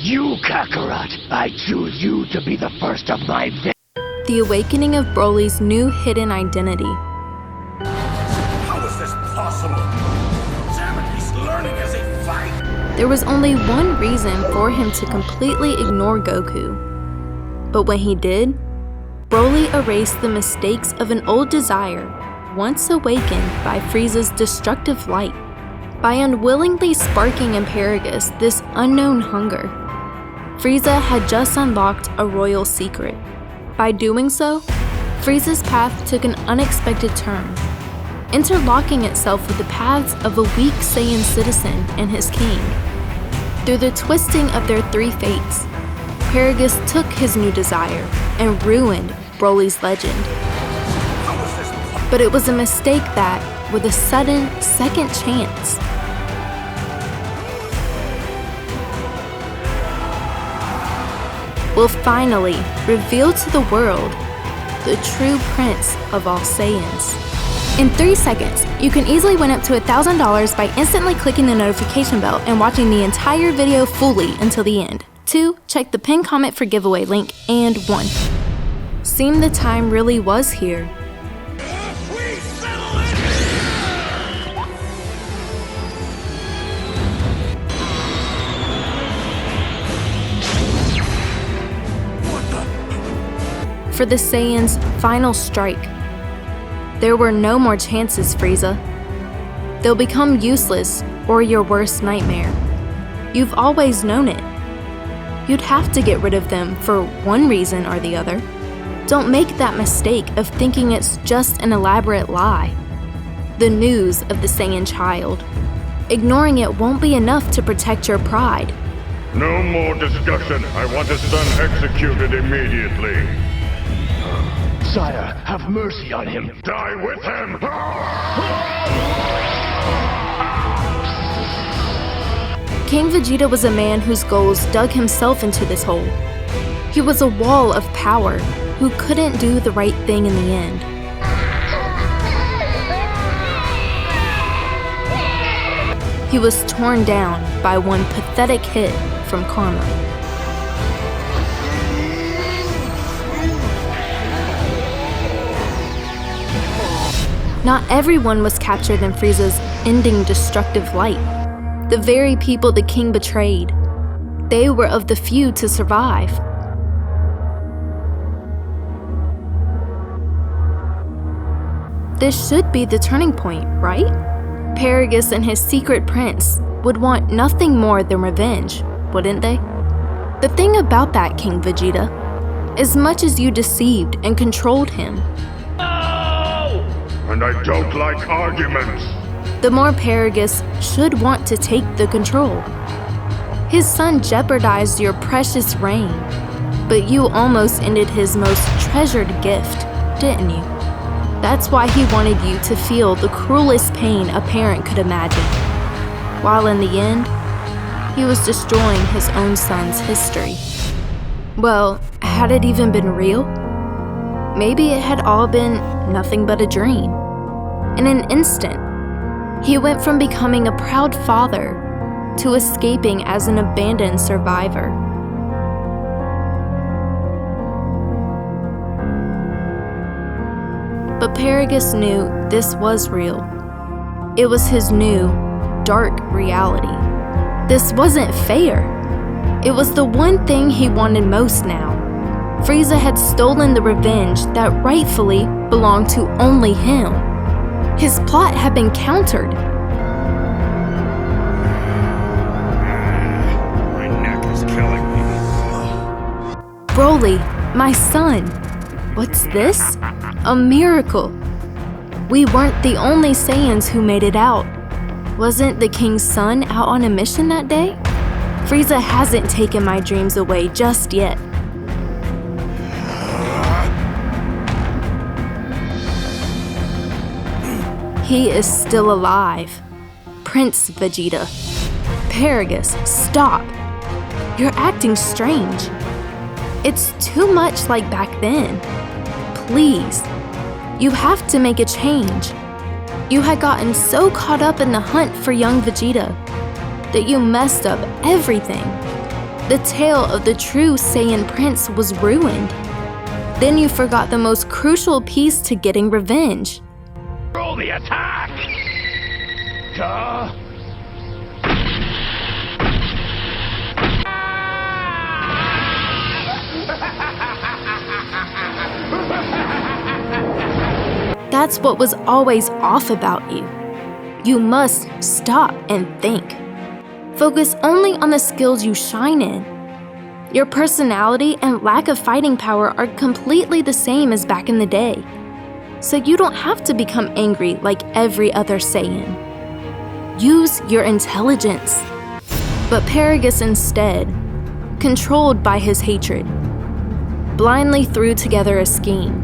You, Kakarot. I choose you to be the first of my The awakening of Broly's new hidden identity. How is this possible? Damn it, he's learning as he fights! There was only one reason for him to completely ignore Goku. But when he did, Broly erased the mistakes of an old desire, once awakened by Frieza's destructive light. By unwillingly sparking in Paragus this unknown hunger, Frieza had just unlocked a royal secret. By doing so, Frieza's path took an unexpected turn, interlocking itself with the paths of a weak Saiyan citizen and his king. Through the twisting of their three fates, Paragus took his new desire and ruined Broly's legend. But it was a mistake that, with a sudden second chance, will finally reveal to the world the true prince of all Saiyans. In 3 seconds, you can easily win up to $1,000 by instantly clicking the notification bell and watching the entire video fully until the end. 2. Check the pinned comment for giveaway link. And 1. Seemed the time really was here. For the Saiyans' final strike. There were no more chances, Frieza. They'll become useless or your worst nightmare. You've always known it. You'd have to get rid of them for one reason or the other. Don't make that mistake of thinking it's just an elaborate lie. The news of the Saiyan child. Ignoring it won't be enough to protect your pride. No more discussion. I want his son executed immediately. Sire, have mercy on him. Die with him! King Vegeta was a man whose goals dug himself into this hole. He was a wall of power who couldn't do the right thing in the end. He was torn down by one pathetic hit from karma. Not everyone was captured in Frieza's ending destructive light. The very people the king betrayed. They were of the few to survive. This should be the turning point, right? Paragus and his secret prince would want nothing more than revenge, wouldn't they? The thing about that, King Vegeta, as much as you deceived and controlled him, And I don't like arguments. the more Paragus should want to take the control. His son jeopardized your precious reign, but you almost ended his most treasured gift, didn't you? That's why he wanted you to feel the cruelest pain a parent could imagine, while in the end, he was destroying his own son's history. Well, had it even been real? Maybe it had all been nothing but a dream. In an instant, he went from becoming a proud father to escaping as an abandoned survivor. But Paragus knew this was real. It was his new, dark reality. This wasn't fair. It was the one thing he wanted most now. Frieza had stolen the revenge that rightfully belonged to only him. His plot had been countered. My neck is killing me. Broly, my son. What's this? A miracle. We weren't the only Saiyans who made it out. Wasn't the king's son out on a mission that day? Frieza hasn't taken my dreams away just yet. He is still alive. Prince Vegeta. Paragus, stop. You're acting strange. It's too much like back then. Please. You have to make a change. You had gotten so caught up in the hunt for young Vegeta that you messed up everything. The tale of the true Saiyan prince was ruined. Then you forgot the most crucial piece to getting revenge. Roll the attack! Duh. That's what was always off about you. You must stop and think. Focus only on the skills you shine in. Your personality and lack of fighting power are completely the same as back in the day. So you don't have to become angry like every other Saiyan. Use your intelligence. But Paragus instead, controlled by his hatred, blindly threw together a scheme.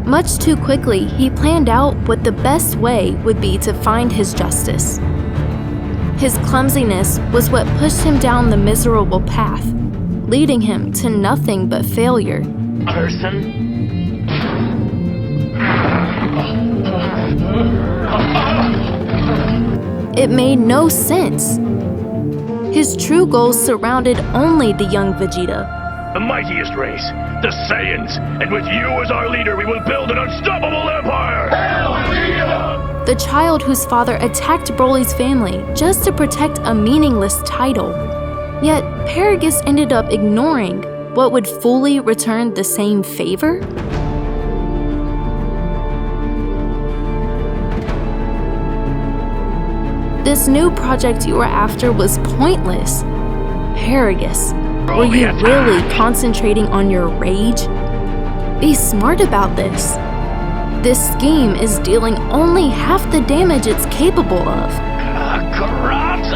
Much too quickly, he planned out what the best way would be to find his justice. His clumsiness was what pushed him down the miserable path, leading him to nothing but failure. Person? It made no sense. His true goals surrounded only the young Vegeta. The mightiest race, the Saiyans, and with you as our leader, we will build an unstoppable empire! Hell yeah! The child whose father attacked Broly's family just to protect a meaningless title. Yet, Paragus ended up ignoring what would fully return the same favor? This new project you were after was pointless. Paragus, were you really concentrating on your rage? Be smart about this. This scheme is dealing only half the damage it's capable of. Karate!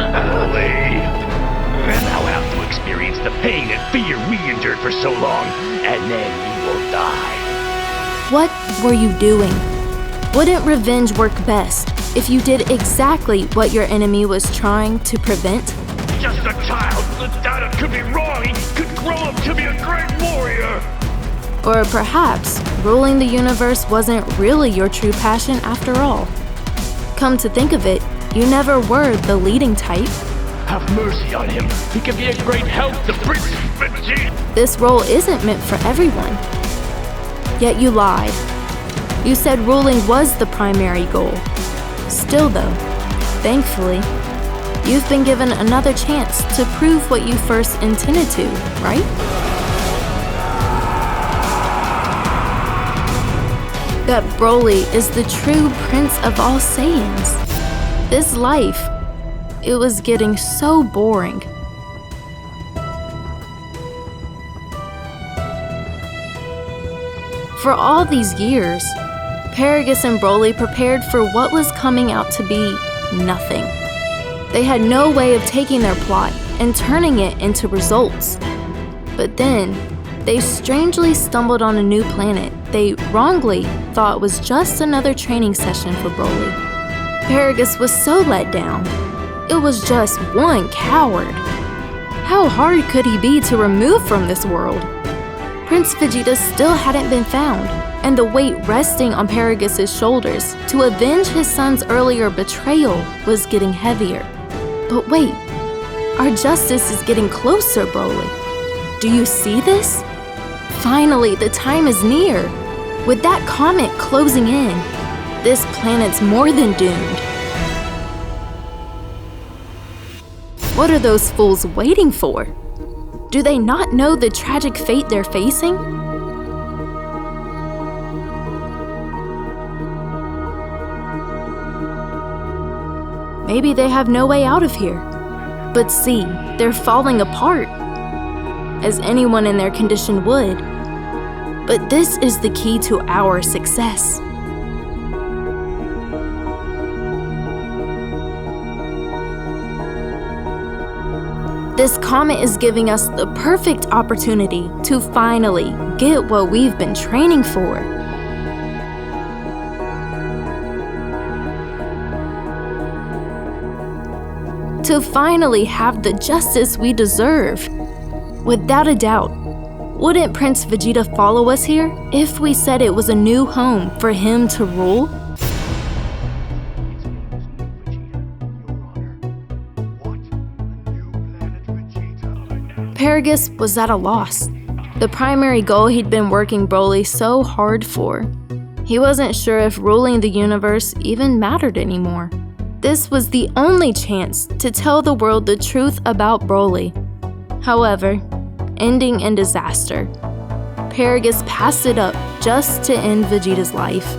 And now we'll have to experience the pain and fear we endured for so long, and then you will die. What were you doing? Wouldn't revenge work best if you did exactly what your enemy was trying to prevent? Just a child. The data could be wrong. He could grow up to be a great warrior. Or perhaps ruling the universe wasn't really your true passion after all. Come to think of it, you never were the leading type. Have mercy on him. He can be a great help to Prince Vegeta. This role isn't meant for everyone. Yet you lied. You said ruling was the primary goal. Still though, thankfully, you've been given another chance to prove what you first intended to, right? That Broly is the true prince of all Saiyans. This life, it was getting so boring. For all these years, Paragus and Broly prepared for what was coming out to be nothing. They had no way of taking their plot and turning it into results. But then, they strangely stumbled on a new planet they wrongly thought was just another training session for Broly. Paragus was so let down. It was just one coward. How hard could he be to remove from this world? Prince Vegeta still hadn't been found, and the weight resting on Paragus' shoulders to avenge his son's earlier betrayal was getting heavier. But wait, our justice is getting closer, Broly. Do you see this? Finally, the time is near. With that comet closing in, this planet's more than doomed. What are those fools waiting for? Do they not know the tragic fate they're facing? Maybe they have no way out of here. But see, they're falling apart, as anyone in their condition would. But this is the key to our success. This comet is giving us the perfect opportunity to finally get what we've been training for. To finally have the justice we deserve. Without a doubt, wouldn't Prince Vegeta follow us here if we said it was a new home for him to rule? Paragus was at a loss. The primary goal he'd been working Broly so hard for. He wasn't sure if ruling the universe even mattered anymore. This was the only chance to tell the world the truth about Broly. However, ending in disaster. Paragus passed it up just to end Vegeta's life.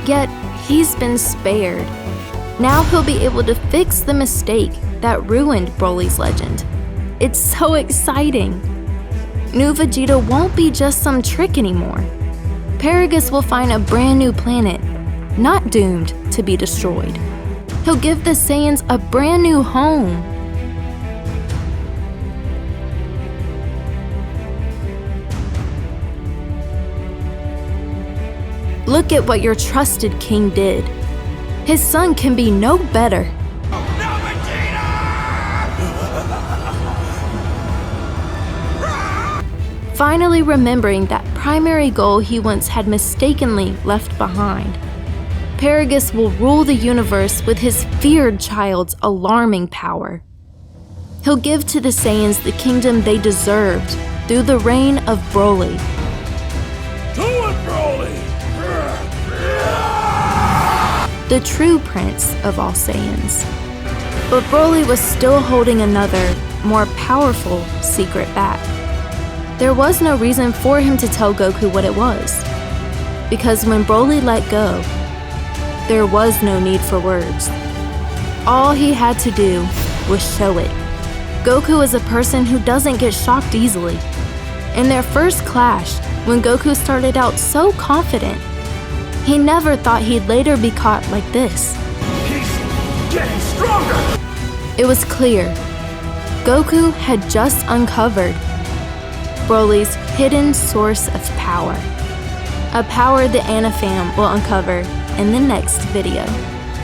Yet, he's been spared. Now he'll be able to fix the mistake that ruined Broly's legend. It's so exciting! New Vegeta won't be just some trick anymore. Paragus will find a brand new planet, not doomed to be destroyed. He'll give the Saiyans a brand new home. Look at what your trusted king did. His son can be no better. Finally remembering that primary goal he once had mistakenly left behind, Paragus will rule the universe with his feared child's alarming power. He'll give to the Saiyans the kingdom they deserved through the reign of Broly. Do it, Broly! The true prince of all Saiyans. But Broly was still holding another, more powerful secret back. There was no reason for him to tell Goku what it was, because when Broly let go, there was no need for words. All he had to do was show it. Goku is a person who doesn't get shocked easily. In their first clash, when Goku started out so confident, he never thought he'd later be caught like this. He's getting stronger! It was clear. Goku had just uncovered Broly's hidden source of power. A power the Anifam will uncover in the next video.